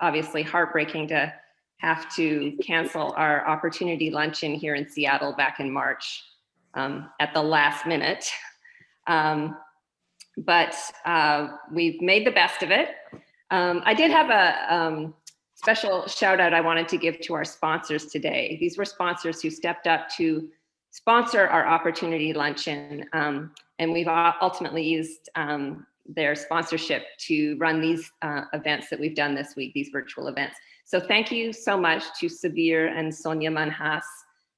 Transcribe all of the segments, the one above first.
obviously heartbreaking to have to cancel our opportunity luncheon here in Seattle back in March at the last minute. But we've made the best of it. I did have a special shout out I wanted to give to our sponsors today. These were sponsors who stepped up to sponsor our opportunity luncheon. And we've ultimately used their sponsorship to run these events that we've done this week, these virtual events. So thank you so much to Sabir and Sonia Manhas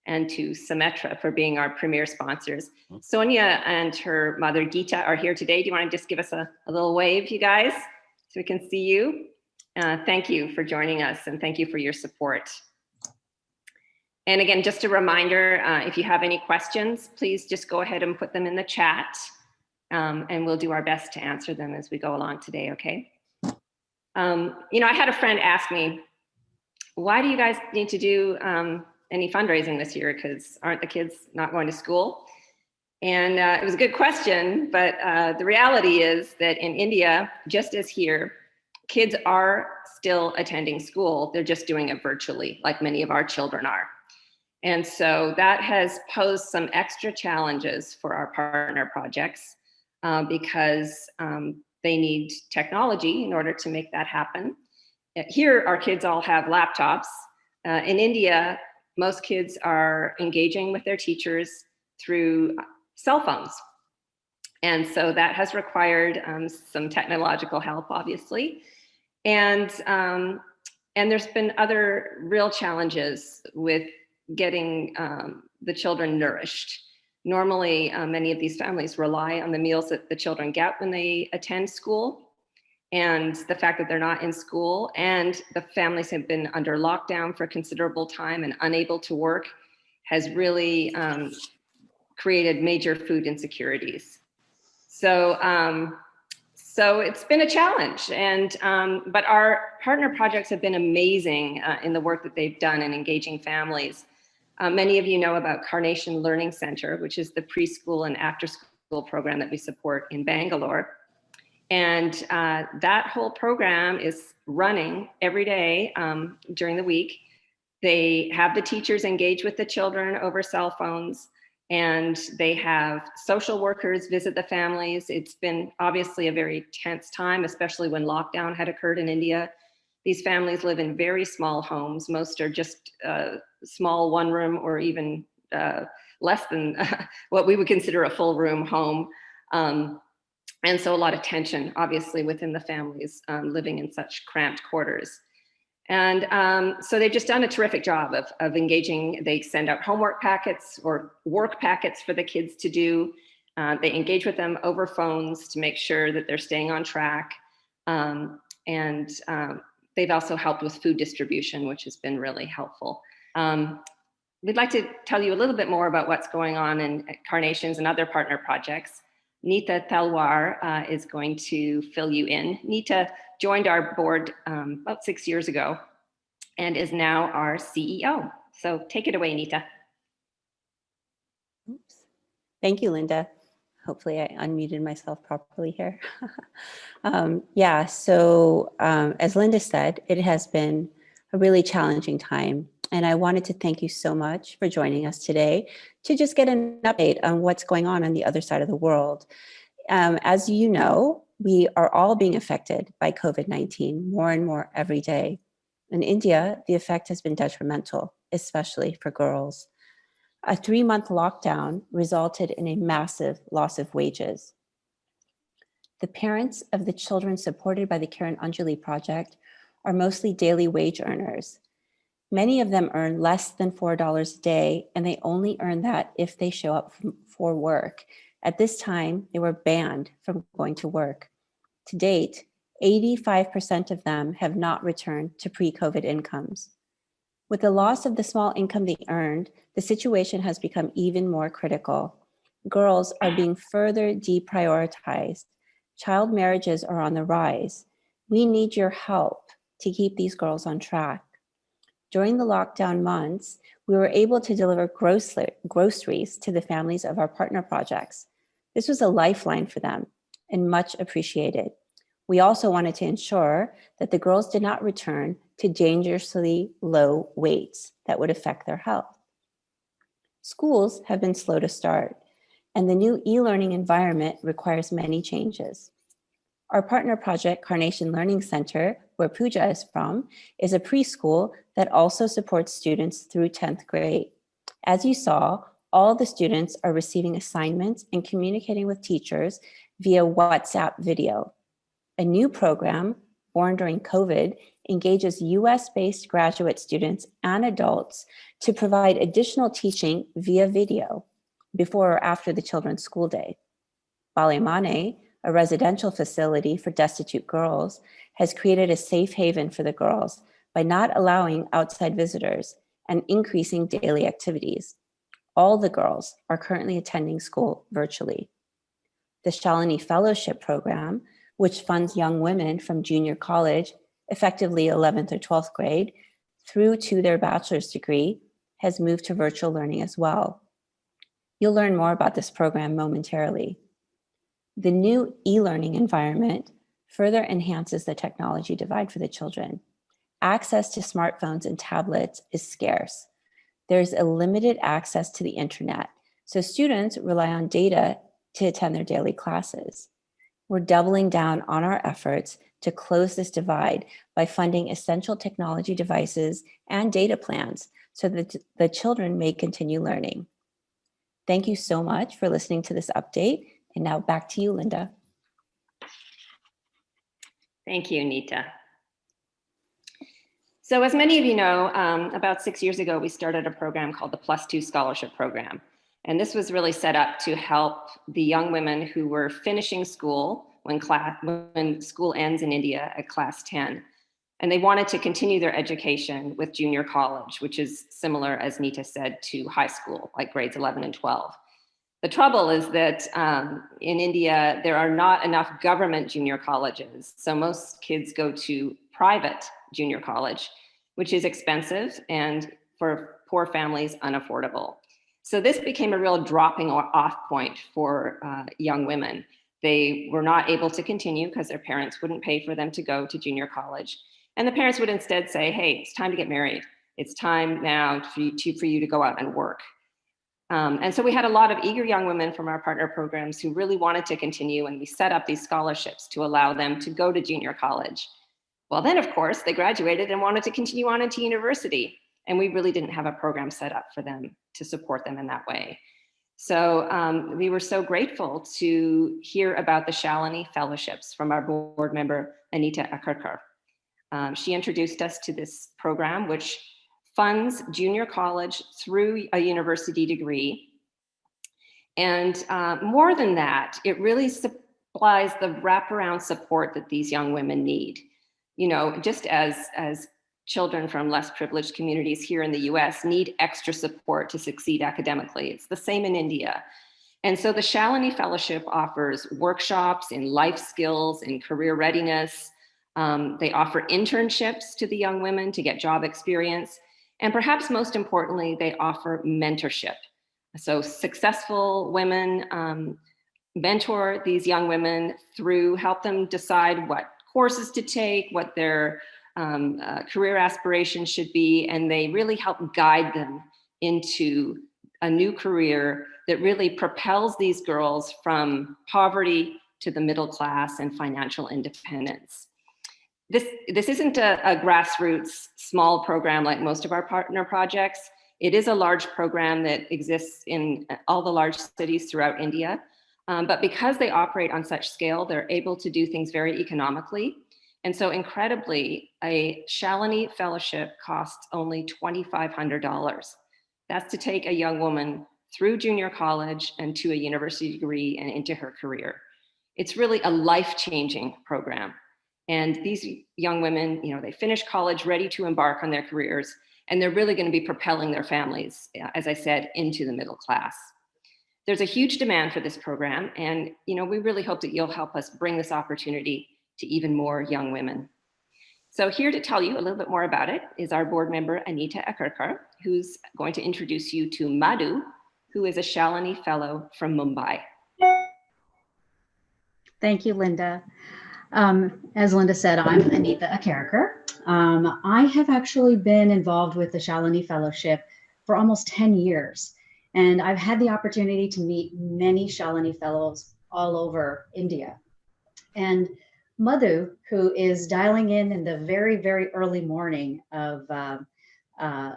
and to Symetra for being our premier sponsors. Sonia and her mother Gita are here today. Do you want to just give us a little wave, you guys, so we can see you? Thank you for joining us, and thank you for your support. And again, just a reminder, if you have any questions, please just go ahead and put them in the chat, and we'll do our best to answer them as we go along today, okay? You know, I had a friend ask me, why do you guys need to do any fundraising this year? Because aren't the kids not going to school? And it was a good question, but the reality is that in India, just as here, kids are still attending school. They're just doing it virtually, like many of our children are. And so that has posed some extra challenges for our partner projects because they need technology in order to make that happen. Here, our kids all have laptops. In India, most kids are engaging with their teachers through cell phones. And so that has required some technological help, obviously. And there's been other real challenges with getting the children nourished. Normally, many of these families rely on the meals that the children get when they attend school. And the fact that they're not in school and the families have been under lockdown for a considerable time and unable to work has really created major food insecurities. So it's been a challenge, and but our partner projects have been amazing in the work that they've done in engaging families. Many of you know about Carnation Learning Center, which is the preschool and after school program that we support in Bangalore. And that whole program is running every day during the week. They have the teachers engage with the children over cell phones, and they have social workers visit the families. It's been obviously a very tense time, especially when lockdown had occurred in India. These families live in very small homes. Most are just small one room or even less than what we would consider a full room home. And so a lot of tension, obviously, within the families living in such cramped quarters. And so they've just done a terrific job of engaging. They send out homework packets or work packets for the kids to do. They engage with them over phones to make sure that they're staying on track. And they've also helped with food distribution, which has been really helpful. We'd like to tell you a little bit more about what's going on in Carnations and other partner projects. Nita Talwar is going to fill you in. Nita joined our board about 6 years ago and is now our CEO. So take it away, Nita. Oops. Thank you, Linda. Hopefully I unmuted myself properly here. Yeah, so as Linda said, it has been a really challenging time. And I wanted to thank you so much for joining us today to just get an update on what's going on the other side of the world. As you know, we are all being affected by COVID-19 more and more every day. In India, the effect has been detrimental, especially for girls. A 3-month lockdown resulted in a massive loss of wages. The parents of the children supported by the Kiran Anjali Project are mostly daily wage earners. Many of them earn less than $4 a day, and they only earn that if they show up for work. At this time, they were banned from going to work. To date, 85% of them have not returned to pre-COVID incomes. With the loss of the small income they earned, the situation has become even more critical. Girls are being further deprioritized. Child marriages are on the rise. We need your help to keep these girls on track. During the lockdown months, we were able to deliver groceries to the families of our partner projects. This was a lifeline for them and much appreciated. We also wanted to ensure that the girls did not return to dangerously low weights that would affect their health. Schools have been slow to start, and the new e-learning environment requires many changes. Our partner project, Carnation Learning Center, where Pooja is from, is a preschool that also supports students through 10th grade. As you saw, all the students are receiving assignments and communicating with teachers via WhatsApp video. A new program, born during COVID, engages US-based graduate students and adults to provide additional teaching via video before or after the children's school day. Balemane, a residential facility for destitute girls, has created a safe haven for the girls by not allowing outside visitors and increasing daily activities. All the girls are currently attending school virtually. The Shalini Fellowship Program, which funds young women from junior college, effectively 11th or 12th grade, through to their bachelor's degree, has moved to virtual learning as well. You'll learn more about this program momentarily. The new e-learning environment further enhances the technology divide for the children. Access to smartphones and tablets is scarce. There's a limited access to the internet, so students rely on data to attend their daily classes. We're doubling down on our efforts to close this divide by funding essential technology devices and data plans so that the children may continue learning. Thank you so much for listening to this update. And now back to you, Linda. Thank you, Nita. So as many of you know, about 6 years ago, we started a program called the +2 Scholarship Program. And this was really set up to help the young women who were finishing school when school ends in India at class 10. And they wanted to continue their education with junior college, which is similar, as Nita said, to high school, like grades 11 and 12. The trouble is that in India, there are not enough government junior colleges. So most kids go to private junior college, which is expensive and for poor families, unaffordable. So this became a real dropping off point for young women. They were not able to continue because their parents wouldn't pay for them to go to junior college. And the parents would instead say, hey, it's time to get married. It's time now for you to go out and work. And so we had a lot of eager young women from our partner programs who really wanted to continue, and we set up these scholarships to allow them to go to junior college. Well, then, of course, they graduated and wanted to continue on into university, and we really didn't have a program set up for them to support them in that way. So we were so grateful to hear about the Shalini Fellowships from our board member, Anita Akarkar. She introduced us to this program, which funds junior college through a university degree. And more than that, it really supplies the wraparound support that these young women need. You know, just as children from less privileged communities here in the US need extra support to succeed academically, it's the same in India. And so the Shalini Fellowship offers workshops in life skills and career readiness. They offer internships to the young women to get job experience. And perhaps most importantly, they offer mentorship. So successful women mentor these young women through, help them decide what courses to take, what their career aspirations should be, and they really help guide them into a new career that really propels these girls from poverty to the middle class and financial independence. This isn't a grassroots small program like most of our partner projects. It is a large program that exists in all the large cities throughout India. But because they operate on such scale, they're able to do things very economically. And so incredibly, a Shalini Fellowship costs only $2,500. That's to take a young woman through junior college and to a university degree and into her career. It's really a life-changing program. And these young women, you know, they finish college ready to embark on their careers, and they're really going to be propelling their families, as I said, into the middle class. There's a huge demand for this program, and you know, we really hope that you'll help us bring this opportunity to even more young women. So here to tell you a little bit more about it is our board member, Anita Akarkar, who's going to introduce you to Madhu, who is a Shalini Fellow from Mumbai. Thank you, Linda. As Linda said, I'm Anita Akarikar. I have actually been involved with the Shalini Fellowship for almost 10 years. And I've had the opportunity to meet many Shalini Fellows all over India. And Madhu, who is dialing in the very, very early morning of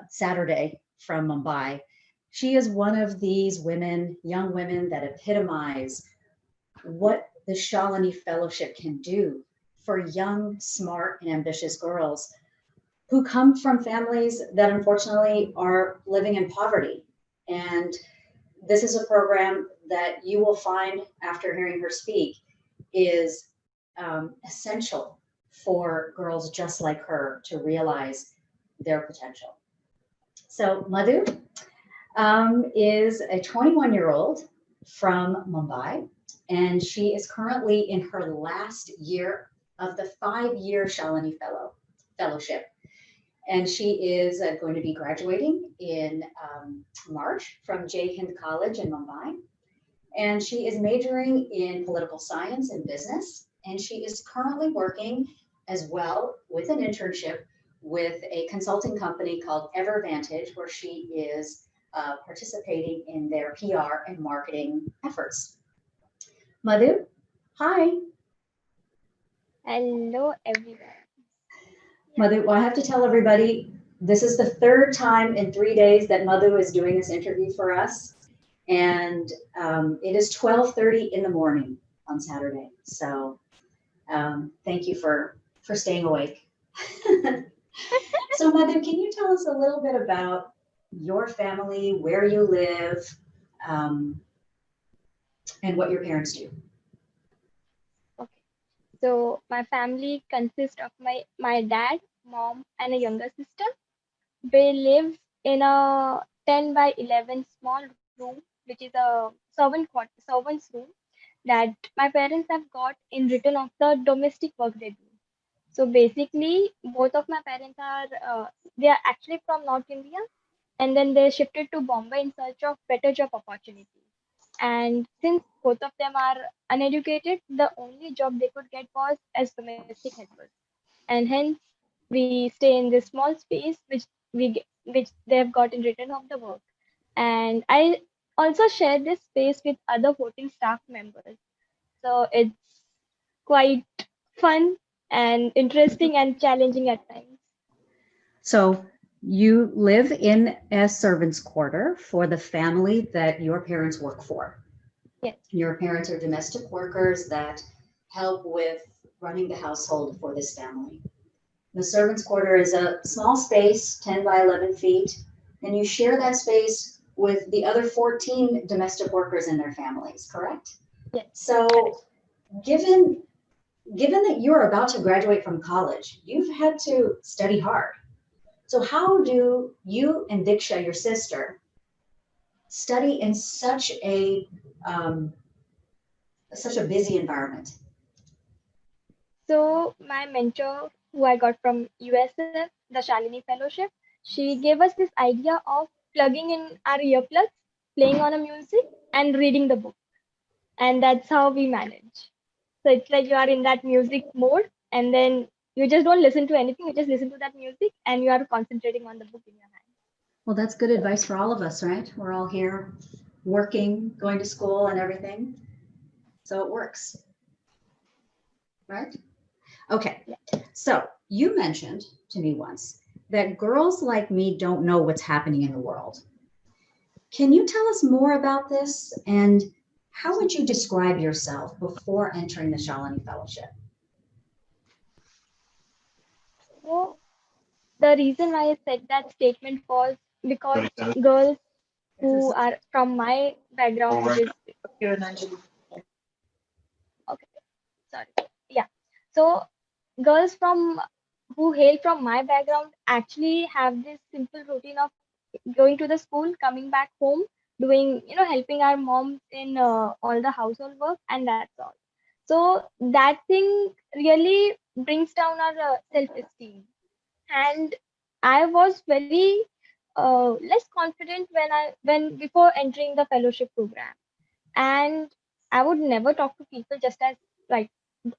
Saturday from Mumbai, she is one of these women, young women that epitomize what the Shalini Fellowship can do for young, smart, and ambitious girls who come from families that unfortunately are living in poverty. And this is a program that you will find after hearing her speak is essential for girls just like her to realize their potential. So Madhu is a 21-year-old from Mumbai, and she is currently in her last year of the 5-year Shalini Fellowship. And she is going to be graduating in March from Jai Hind College in Mumbai. And she is majoring in political science and business. And she is currently working as well with an internship with a consulting company called EverVantage, where she is participating in their PR and marketing efforts. Madhu, hi. Hello, everyone. Madhu, well, I have to tell everybody, this is the third time in 3 days that Madhu is doing this interview for us. And it is 12:30 in the morning on Saturday. So thank you for staying awake. So Madhu, can you tell us a little bit about your family, where you live, and what your parents do? Okay. So my family consists of my dad, mom, and a younger sister. We live in a 10 by 11 small room, which is a servant's room that my parents have got in return of the domestic work they do. So basically, both of my parents are they are actually from North India, and then they shifted to Bombay in search of better job opportunities. And since both of them are uneducated, the only job they could get was as domestic helpers. And hence, we stay in this small space which they have got in return of the work. And I also share this space with other voting staff members. So it's quite fun and interesting and challenging at times. So you live in a servant's quarter for the family that your parents work for. Yes. Your parents are domestic workers that help with running the household for this family. The servant's quarter is a small space, 10 by 11 feet, and you share that space with the other 14 domestic workers and their families, correct? Yes. So given that you're about to graduate from college, you've had to study hard. So how do you and Diksha, your sister, study in such a busy environment? So my mentor, who I got from USF, the Shalini Fellowship, she gave us this idea of plugging in our earplugs, playing on a music, and reading the book. And that's how we manage. So it's like you are in that music mode, and then you just don't listen to anything, you just listen to that music, and you are concentrating on the book in your hand. Well, that's good advice for all of us, right? We're all here working, going to school and everything. So it works, right? Okay, so you mentioned to me once that girls like me don't know what's happening in the world. Can you tell us more about this? And how would you describe yourself before entering the Shalini Fellowship? So the reason why I said that statement was because girls who are from my background, which is Kiran Anjali. okay, sorry, yeah. So girls from who hail from my background actually have this simple routine of going to the school, coming back home, doing, helping our moms in all the household work, and that's all. So that thing really brings down our self-esteem. And I was very less confident when before entering the fellowship program, and I would never talk to people just as like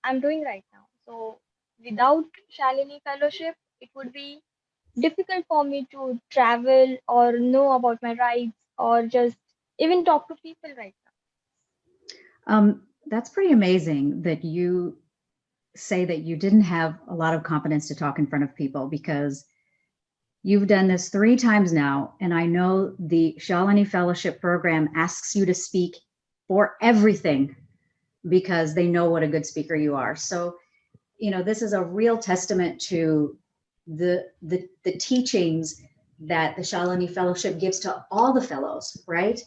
I'm doing right now. So without Shalini Fellowship, it would be difficult for me to travel or know about my rights or just even talk to people right That's pretty amazing that you say that you didn't have a lot of confidence to talk in front of people, because you've done this 3 times now. And I know the Shalini Fellowship program asks you to speak for everything because they know what a good speaker you are. So, this is a real testament to the teachings that the Shalini Fellowship gives to all the fellows, right?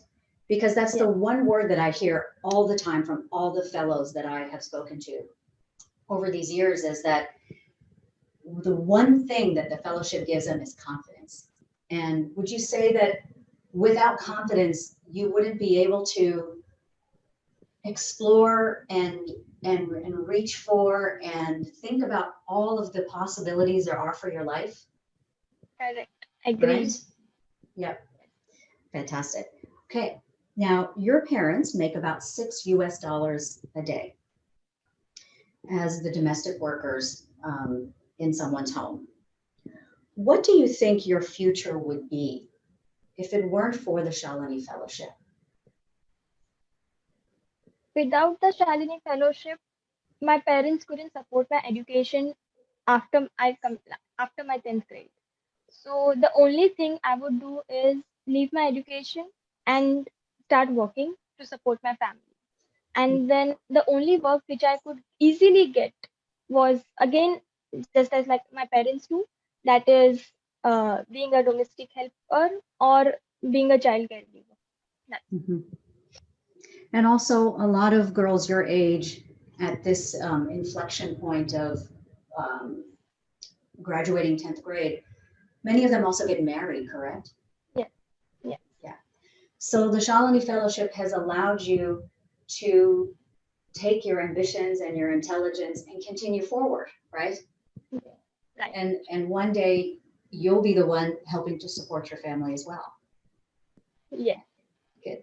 Because that's the one word that I hear all the time from all the fellows that I have spoken to over these years, is that the one thing that the fellowship gives them is confidence. And would you say that without confidence, you wouldn't be able to explore and reach for and think about all of the possibilities there are for your life? now. Correct. Agreed. Right? Yep. Fantastic. Okay. Now, your parents make about $6 a day as the domestic workers in someone's home. What do you think your future would be if it weren't for the Shalini Fellowship? Without the Shalini Fellowship, my parents couldn't support my education after my 10th grade. So the only thing I would do is leave my education and start working to support my family. And then the only work which I could easily get was again just as like my parents do, that is being a domestic helper or being a child caregiver. Mhm. And also, a lot of girls your age at this inflection point of um, graduating 10th grade, many of them also get married, correct? Yes. Yes. Yeah. So the Shalini Fellowship has allowed you to take your ambitions and your intelligence and continue forward, right? Right. And one day you'll be the one helping to support your family as well. Yeah. Good.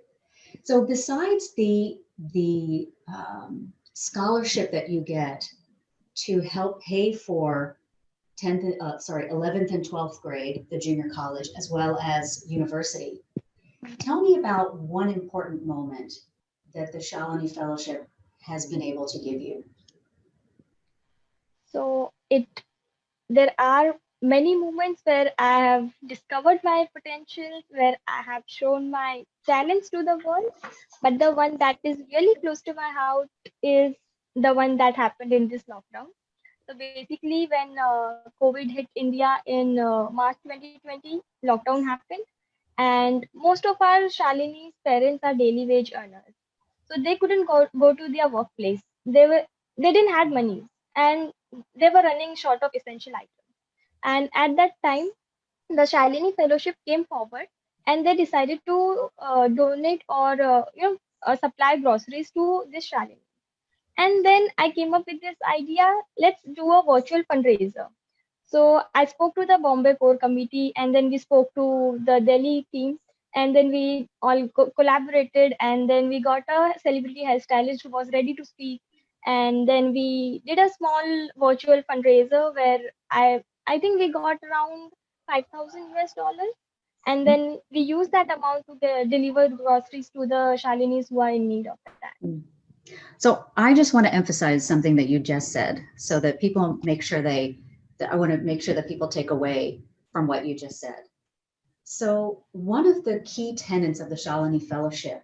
So besides the scholarship that you get to help pay for 11th and 12th grade, the junior college, as well as university, tell me about one important moment that the Shalini Fellowship has been able to give you. So there are many moments where I have discovered my potential, where I have shown my talents to the world. But the one that is really close to my heart is the one that happened in this lockdown. So basically, when COVID hit India in March 2020, lockdown happened, and most of our Shalini's parents are daily wage earners, so they couldn't go to their workplace. They didn't had money, and they were running short of essential items. And at that time, the Shalini Fellowship came forward, and they decided to donate or supply groceries to this Shalini. And then I came up with this idea, let's do a virtual fundraiser. So I spoke to the Bombay Core Committee, and then we spoke to the Delhi team, and then we all collaborated, and then we got a celebrity hairstylist who was ready to speak, and then we did a small virtual fundraiser where I think we got around 5,000 US dollars, and then we used that amount to deliver groceries to the Shalinis who are in need of that. So I just want to emphasize something that you just said, so that people make sure I want to make sure that people take away from what you just said. So one of the key tenets of the Shalini Fellowship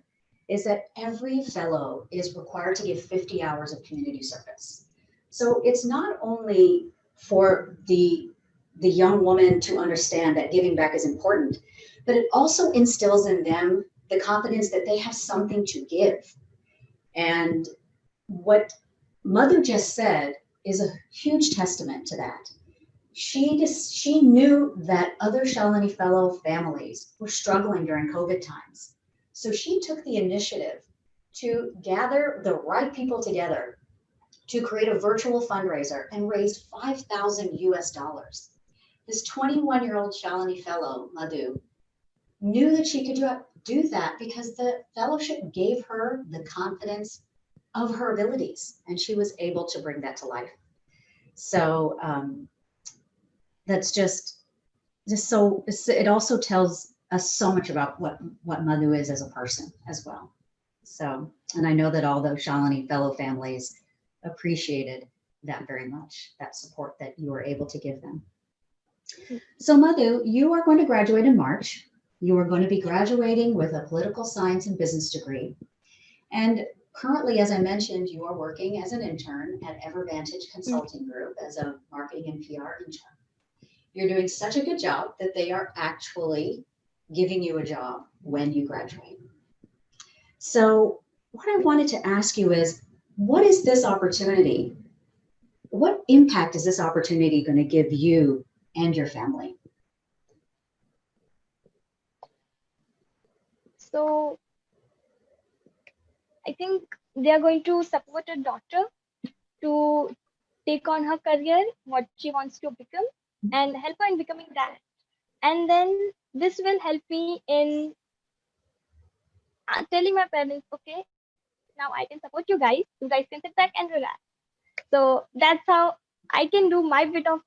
is that every fellow is required to give 50 hours of community service. So it's not only for the young woman to understand that giving back is important, but it also instills in them the confidence that they have something to give. And what Madhu just said is a huge testament to that. She knew that other Shalini Fellow families were struggling during COVID times. So she took the initiative to gather the right people together to create a virtual fundraiser and raised 5,000 US dollars. This 21-year-old Shalini Fellow, Madhu, knew that she could do that because the fellowship gave her the confidence of her abilities, and she was able to bring that to life. So that's just so, it also tells us so much about what Madhu is as a person as well. So, and I know that all the Shalini fellow families appreciated that very much, that support that you were able to give them. So Madhu, you are going to graduate in March. You are going to be graduating with a political science and business degree. And currently, as I mentioned, you are working as an intern at Evervantage Consulting Group as a marketing and PR intern. You're doing such a good job that they are actually giving you a job when you graduate. So what I wanted to ask you is, what is this opportunity? What impact is this opportunity going to give you and your family? So I think they are going to support a daughter to take on her career, what she wants to become, and help her in becoming that. And then this will help me in telling my parents, okay, now I can support you guys. You guys can sit back and relax. So that's how I can do my bit of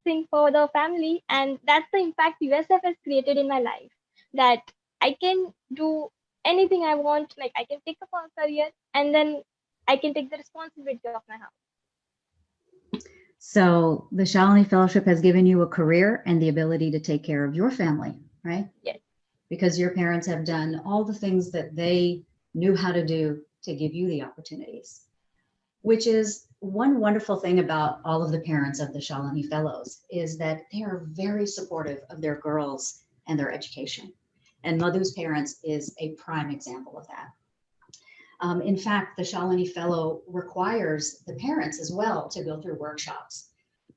thing for the family. And that's the impact USF has created in my life, that I can do anything I want. Like I can take up a career and then I can take the responsibility of my house. So the Shalini Fellowship has given you a career and the ability to take care of your family, right? Yes. Because your parents have done all the things that they knew how to do to give you the opportunities, which is one wonderful thing about all of the parents of the Shalini Fellows, is that they are very supportive of their girls and their education. And Madhu's parents is a prime example of that. In fact, the Shalini Fellow requires the parents as well to go through workshops,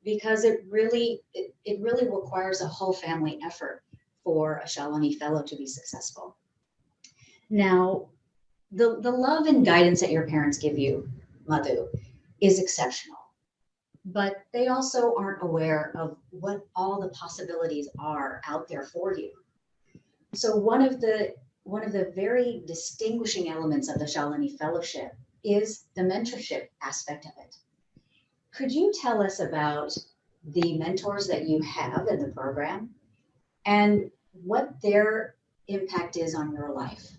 because it really requires a whole family effort for a Shalini Fellow to be successful. Now, the love and guidance that your parents give you, Madhu, is exceptional, but they also aren't aware of what all the possibilities are out there for you. So one of the very distinguishing elements of the Shalini Fellowship is the mentorship aspect of it. Could you tell us about the mentors that you have in the program and what their impact is on your life?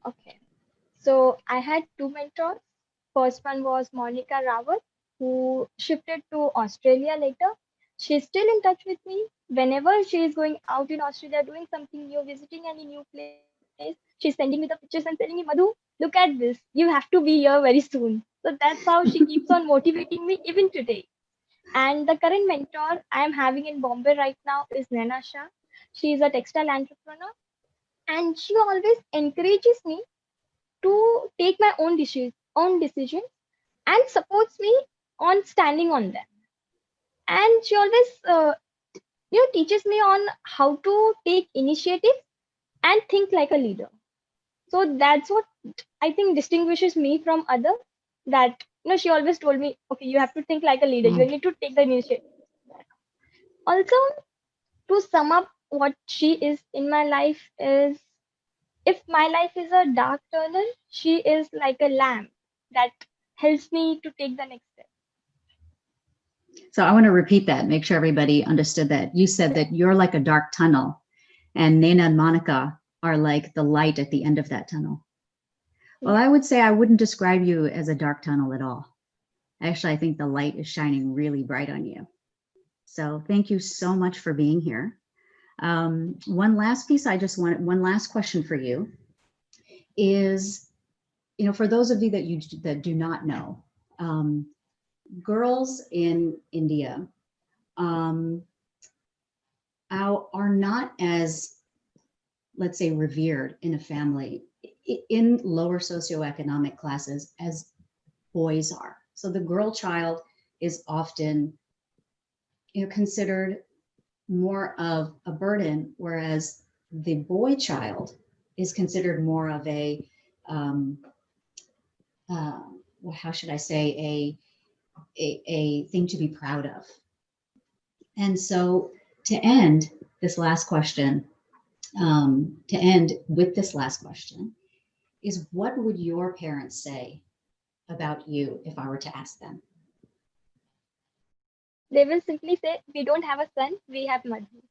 Okay. So I had two mentors. First one was Monica Rawat, who shifted to Australia later. She's still in touch with me. Whenever she is going out in Australia, doing something new, visiting any new place, she's sending me the pictures and telling me, Madhu, look at this. You have to be here very soon. So that's how she keeps on motivating me even today. And the current mentor I am having in Bombay right now is Naina Shah. She is a textile entrepreneur, and she always encourages me to take my own decisions and supports me on standing on them. And she always teaches me on how to take initiative and think like a leader. So that's what I think distinguishes me from others, that she always told me, okay, you have to think like a leader, you need to take the initiative. Also, to sum up what she is in my life is, if my life is a dark tunnel, she is like a lamp that helps me to take the next step. So I want to repeat that, make sure everybody understood that. You said that you're like a dark tunnel, and Naina and Monica are like the light at the end of that tunnel. Well, I would say I wouldn't describe you as a dark tunnel at all. Actually, I think the light is shining really bright on you. So thank you so much for being here. One last question for you is, for those of you that do not know, girls in India are not as, let's say, revered in a family in lower socioeconomic classes as boys are. So the girl child is often considered more of a burden, whereas the boy child is considered more of a how should I say, a thing to be proud of. And so to end with this last question, is, what would your parents say about you if I were to ask them? they will simply say, we don't have a son, we have Madhu.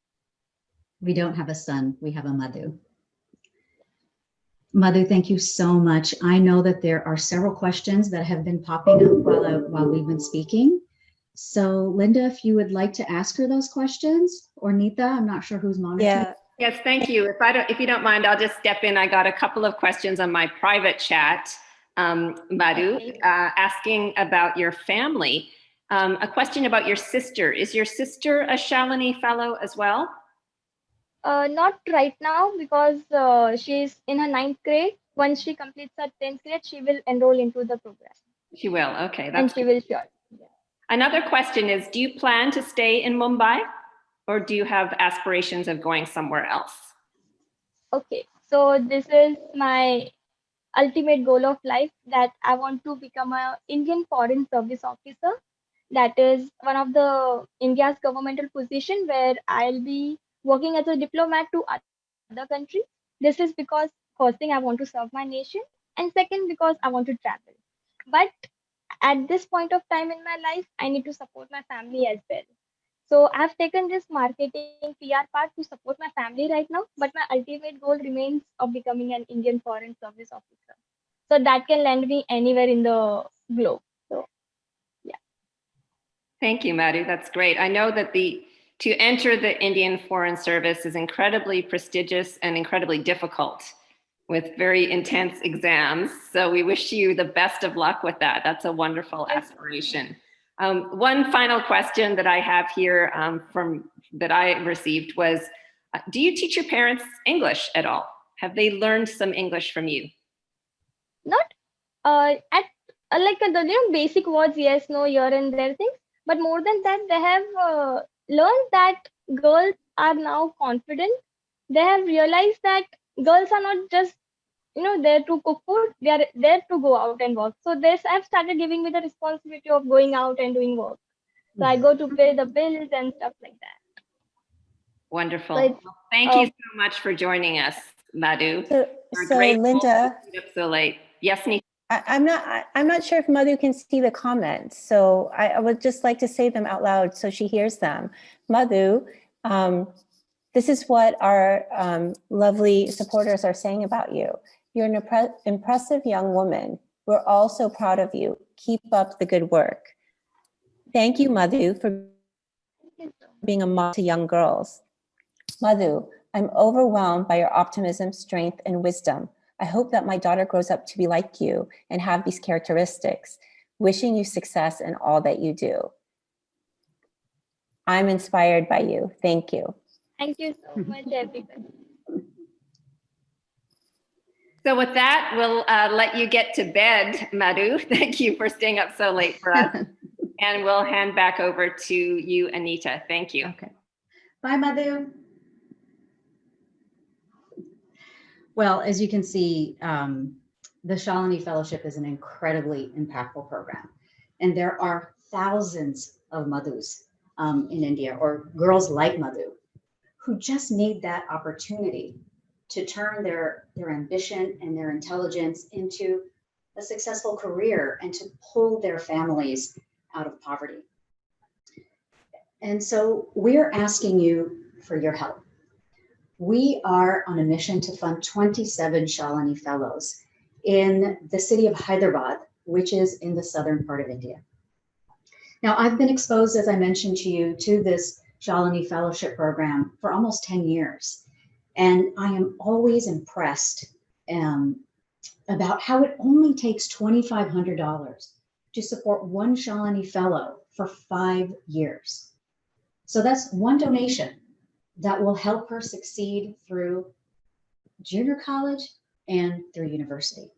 We don't have a son, we have a Madhu. Madhu, thank you so much. I know that there are several questions that have been popping up while we've been speaking. So Linda, if you would like to ask her those questions, or Nita, I'm not sure who's monitoring. Yeah. Yes, thank you. If you don't mind, I'll just step in. I got a couple of questions on my private chat, Madhu, asking about your family. A question about your sister. Is your sister a Shalini Fellow as well? Not right now because she's in her 9th grade. Once she completes her 10th grade, she will enroll into the program. She will. Okay, And that's she good. will sure. Yeah. Another question is, do you plan to stay in Mumbai, or do you have aspirations of going somewhere else? Okay, so this is my ultimate goal of life, that I want to become a Indian Foreign Service Officer. That is one of the India's governmental position where I'll be working as a diplomat to other countries. This is because first thing, I want to serve my nation, and second, because I want to travel. But at this point of time in my life, I need to support my family as well. So I've taken this marketing PR part to support my family right now, but my ultimate goal remains of becoming an Indian Foreign Service Officer. So that can land me anywhere in the globe. So yeah. Thank you, Madhu. That's great. I know that to enter the Indian Foreign Service is incredibly prestigious and incredibly difficult, with very intense exams. So we wish you the best of luck with that. That's a wonderful aspiration. One final question that I have here that I received was, do you teach your parents English at all? Have they learned some English from you? Not at like the basic words, yes, no, here and there things, but more than that, they have learned that girls are now confident. They have realized that girls are not just there to cook food, they are there to go out and work. So this have started giving me the responsibility of going out and doing work. So I go to pay the bills and stuff like that. Wonderful. So well, thank you so much for joining us, Madhu. So Linda, so late. Yes, Nita. I'm not sure if Madhu can see the comments, so I would just like to say them out loud so she hears them. Madhu, this is what our lovely supporters are saying about you. You're an impressive young woman. We're all so proud of you. Keep up the good work. Thank you, Madhu, for being a mom to young girls. Madhu, I'm overwhelmed by your optimism, strength, and wisdom. I hope that my daughter grows up to be like you and have these characteristics. Wishing you success in all that you do. I'm inspired by you. Thank you. Thank you so much, everybody. So with that, we'll let you get to bed, Madhu. Thank you for staying up so late for us. And we'll hand back over to you, Anita. Thank you. Okay. Bye, Madhu. Well, as you can see, the Shalini Fellowship is an incredibly impactful program. And there are thousands of Madhus in India, or girls like Madhu, who just need that opportunity to turn their ambition and their intelligence into a successful career and to pull their families out of poverty. And so we're asking you for your help. We are on a mission to fund 27 Shalini Fellows in the city of Hyderabad, which is in the southern part of India. Now, I've been exposed, as I mentioned to you, to this Shalini Fellowship program for almost 10 years. And I am always impressed about how it only takes $2,500 to support one Shalini Fellow for 5 years. So that's one donation that will help her succeed through junior college and through university.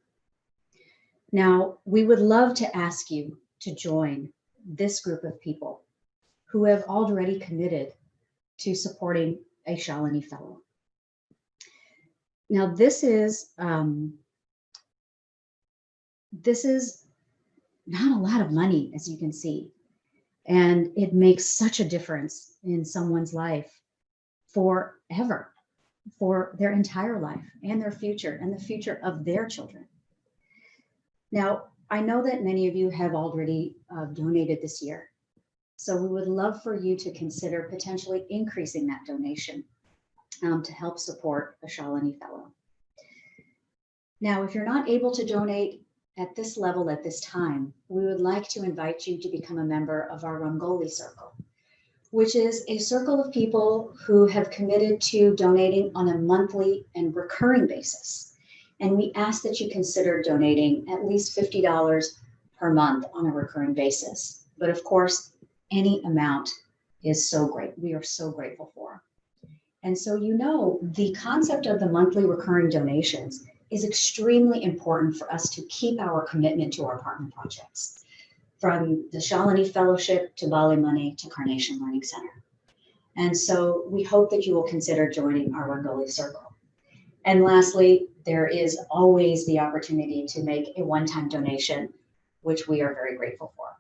Now, we would love to ask you to join this group of people who have already committed to supporting a Shalini Fellow. Now, this is not a lot of money, as you can see, and it makes such a difference in someone's life forever, for their entire life and their future and the future of their children. Now, I know that many of you have already donated this year, So we would love for you to consider potentially increasing that donation to help support a Shalini Fellow. Now, if you're not able to donate at this level at this time, we would like to invite you to become a member of our Rangoli Circle, which is a circle of people who have committed to donating on a monthly and recurring basis. And we ask that you consider donating at least $50 per month on a recurring basis. But of course, any amount is so great. We are so grateful for. And so, you know, the concept of the monthly recurring donations is extremely important for us to keep our commitment to our partner projects, from the Shalini Fellowship to Bali Money to Carnation Learning Center. And so we hope that you will consider joining our Rangoli Circle. And lastly, there is always the opportunity to make a one-time donation, which we are very grateful for.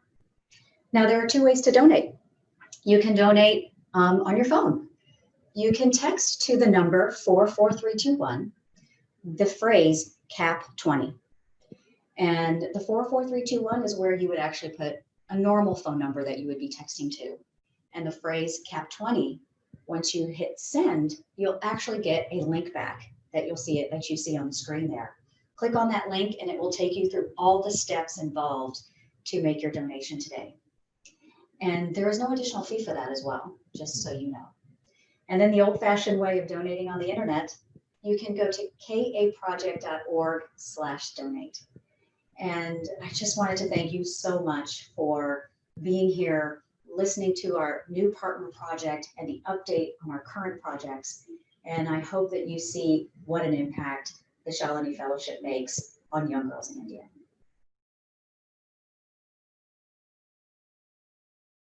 Now, there are two ways to donate. You can donate on your phone. You can text to the number 44321 the phrase CAP 20. And the 44321 is where you would actually put a normal phone number that you would be texting to. And the phrase CAP 20, once you hit send, you'll actually get a link back that you see on the screen there. Click on that link and it will take you through all the steps involved to make your donation today. And there is no additional fee for that as well, just so you know. And then the old-fashioned way of donating on the internet, you can go to kaproject.org/donate. And I just wanted to thank you so much for being here, listening to our new partner project and the update on our current projects. And I hope that you see what an impact the Shalini Fellowship makes on young girls in India.